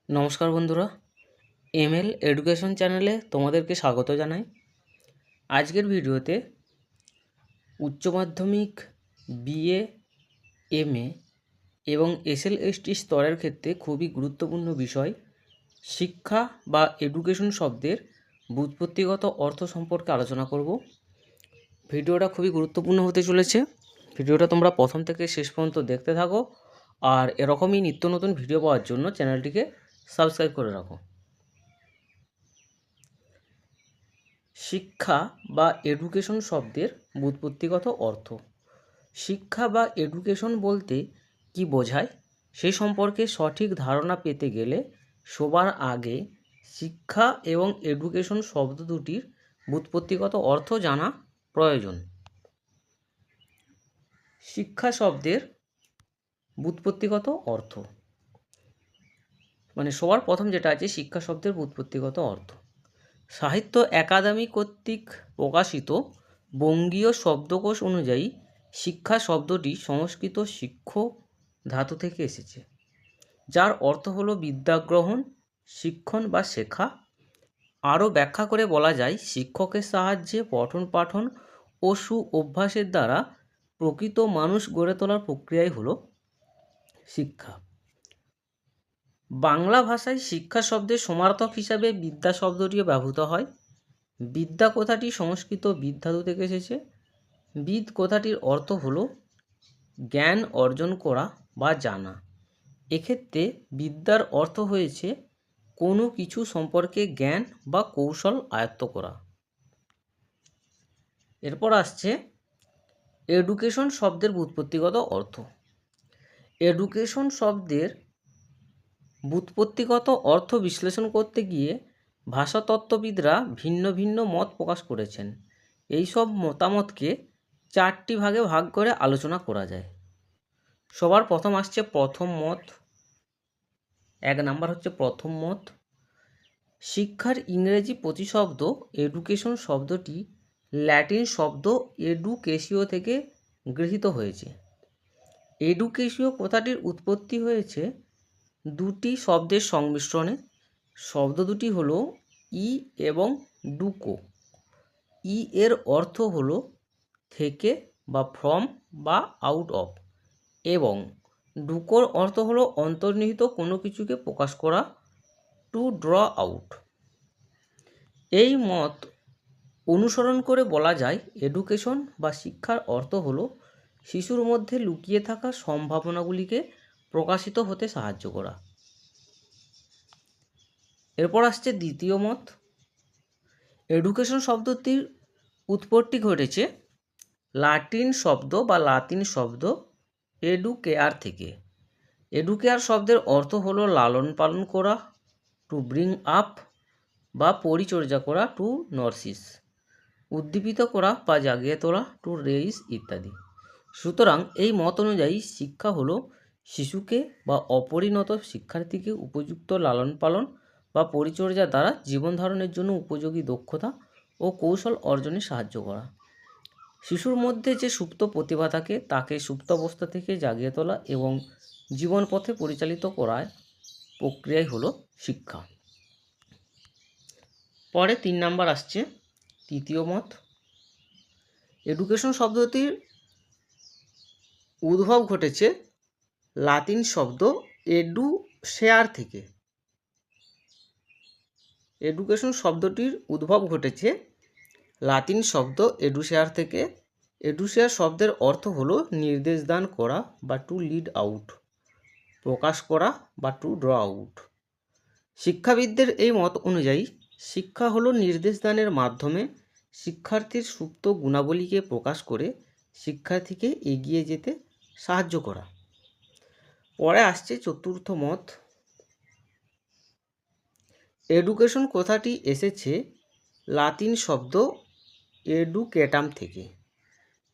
নমস্কার বন্ধুরা, ML education চ্যানেলে তোমাদেরকে স্বাগত জানাই। আজকের ভিডিওতে উচ্চ মাধ্যমিক, বিএ, এমএ এবং এসএলএসটি স্তরের ক্ষেত্রে খুবই গুরুত্বপূর্ণ বিষয় শিক্ষা বা এডুকেশন শব্দের ব্যুৎপত্তিগত অর্থ সম্পর্কে আলোচনা করব। ভিডিওটা খুবই গুরুত্বপূর্ণ হতে চলেছে। ভিডিওটা তোমরা প্রথম থেকে শেষ পর্যন্ত দেখতে থাকো, আর এরকমই নিত্য নতুন ভিডিও পাওয়ার জন্য চ্যানেলটিকে সাবস্ক্রাইব করে রাখো। শিক্ষা বা এডুকেশন শব্দের ব্যুৎপত্তিগত অর্থ। শিক্ষা বা এডুকেশন বলতে কি বোঝায় সেই সম্পর্কে সঠিক ধারণা পেতে গেলে সবার আগে শিক্ষা এবং এডুকেশন শব্দ দুটির ব্যুৎপত্তিগত অর্থ জানা প্রয়োজন। শিক্ষা শব্দের ব্যুৎপত্তিগত অর্থ সবার প্রথম যেটা আছে শিক্ষা শব্দের ব্যুৎপত্তিগত অর্থ। সাহিত্য একাডেমি কর্তৃক প্রকাশিত বঙ্গীয় শব্দকোষ অনুযায়ী শিক্ষা শব্দটি সংস্কৃত শিক্ষ ধাতু থেকে এসেছে, যার অর্থ হলো বিদ্যাগ্রহণ, শিক্ষণ বা শেখা। আরও ব্যাখ্যা করে বলা যায় শিক্ষকের সাহায্যে পঠন পাঠন ও সু অভ্যাসের দ্বারা প্রকৃত মানুষ গড়ে তোলার প্রক্রিয়াই হলো শিক্ষা। বাংলা ভাষায় শিক্ষা শব্দের সমার্থক হিসাবে বিদ্যা শব্দটিও ব্যবহৃত হয়। বিদ্যা কথাটি সংস্কৃত বিদ্যাধু থেকে এসেছে। বিদ কথাটির অর্থ হলো জ্ঞান অর্জন করা বা জানা। এক্ষেত্রে বিদ্যার অর্থ হয়েছে কোনো কিছু সম্পর্কে জ্ঞান বা কৌশল আয়ত্ত করা। এরপর আসছে এডুকেশন শব্দের ব্যুৎপত্তিগত অর্থ। এডুকেশন শব্দের ব্যুৎপত্তিগত অর্থ বিশ্লেষণ করতে গিয়ে ভাষাতত্ত্ববিদরা ভিন্ন ভিন্ন মত প্রকাশ করেছেন। এই সব মতামতকে চারটি ভাগে ভাগ করে আলোচনা করা যায়। সবার প্রথম আসছে প্রথম মত। এক নাম্বার হচ্ছে প্রথম মত। শিক্ষার ইংরেজি প্রতিশব্দ এডুকেশন শব্দটি ল্যাটিন শব্দ এডুকেশিও থেকে গৃহীত হয়েছে। এডুকেশিও কথাটির উৎপত্তি হয়েছে দুটি শব্দের সংমিশ্রণে। শব্দ দুটি হলো ই এবং ডুকো। ই এর অর্থ হলো থেকে বা ফ্রম বা আউট অফ, এবং ডুকোর অর্থ হলো অন্তর্নিহিত কোনো কিছুকে প্রকাশ করা, টু ড্র আউট। এই মত অনুসরণ করে বলা যায় এডুকেশন বা শিক্ষার অর্থ হলো শিশুর মধ্যে লুকিয়ে থাকা সম্ভাবনাগুলিকে প্রকাশিত হতে সাহায্য করা। এরপর আসছে দ্বিতীয় মত। এডুকেশন শব্দটির উৎপত্তি ঘটেছে লাতিন শব্দ এডুকেয়ার থেকে। এডুকেয়ার শব্দের অর্থ হলো লালন পালন করা, টু ব্রিং আপ বা পরিচর্যা করা, টু নার্সিস, উদ্দীপিত করা বা জাগিয়ে তোলা, টু রেইজ ইত্যাদি। সুতরাং এই মত অনুযায়ী শিক্ষা হলো শিশুকে বা অপরিণত শিক্ষার্থীকে উপযুক্ত লালন পালন বা পরিচর্যা দ্বারা জীবন ধারণের জন্য উপযোগী দক্ষতা ও কৌশল অর্জনে সাহায্য করা। শিশুর মধ্যে যে সুপ্ত প্রতিভা থাকে তাকে সুপ্তাবস্থা থেকে জাগিয়ে তোলা এবং জীবন পথে পরিচালিত করার প্রক্রিয়াই হলো শিক্ষা। পরে 3 নাম্বার আসছে তৃতীয় মত। এডুকেশন শব্দটির উদ্ভব ঘটেছে লাতিন শব্দ এডুশেয়ার থেকে। এডুকেশন শব্দটির উদ্ভব ঘটেছে লাতিন শব্দ এডুশেয়ার থেকে। এডুশেয়ার শব্দের অর্থ হলো নির্দেশ দান করা বা টু লিড আউট, প্রকাশ করা বা টু ড্র আউট। শিক্ষাবিদদের এই মত অনুযায়ী শিক্ষা হলো নির্দেশ দানের মাধ্যমে শিক্ষার্থীর সুপ্ত গুণাবলীকে প্রকাশ করে শিক্ষার্থীকে এগিয়ে যেতে সাহায্য করা। পরে আসছে চতুর্থ মত। এডুকেশন কথাটি এসেছে লাতিন শব্দ এডুকেটাম থেকে।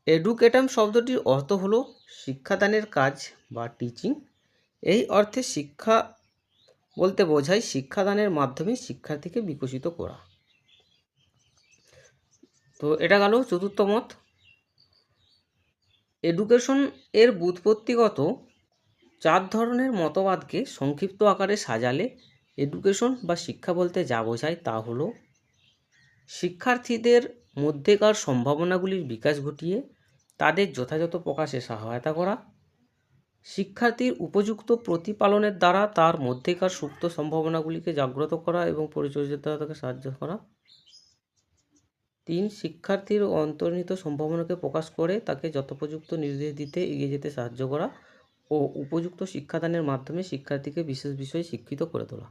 এডুকেটাম শব্দটির অর্থ হলো শিক্ষাদানের কাজ বা টিচিং। এই অর্থে শিক্ষা বলতে বোঝায় শিক্ষাদানের মাধ্যমে শিক্ষার্থীকে বিকশিত করা। তো এটা গেল চতুর্থ মত। এডুকেশন এর ব্যুৎপত্তিগত 4 ধরনের মতবাদকে সংক্ষিপ্ত আকারে সাজালে এডুকেশন বা শিক্ষা বলতে যা বোঝায় তা হলো শিক্ষার্থীদের মধ্যেকার সম্ভাবনাগুলির বিকাশ ঘটিয়ে তাদের যথাযথ প্রকাশে সহায়তা করা, শিক্ষার্থীর উপযুক্ত প্রতিপালনের দ্বারা তার মধ্যেকার সুপ্ত সম্ভাবনাগুলিকে জাগ্রত করা এবং পরিচর্যাকে সাহায্য করা। 3. শিক্ষার্থীর অন্তর্নিহিত সম্ভাবনাকে প্রকাশ করে তাকে যথোপযুক্ত নির্দেশ দিতে এগিয়ে যেতে সাহায্য করা ও উপযুক্ত শিক্ষাদানের মাধ্যমে শিক্ষার্থীকে বিশেষ বিষয়ে শিক্ষিত করে তোলা।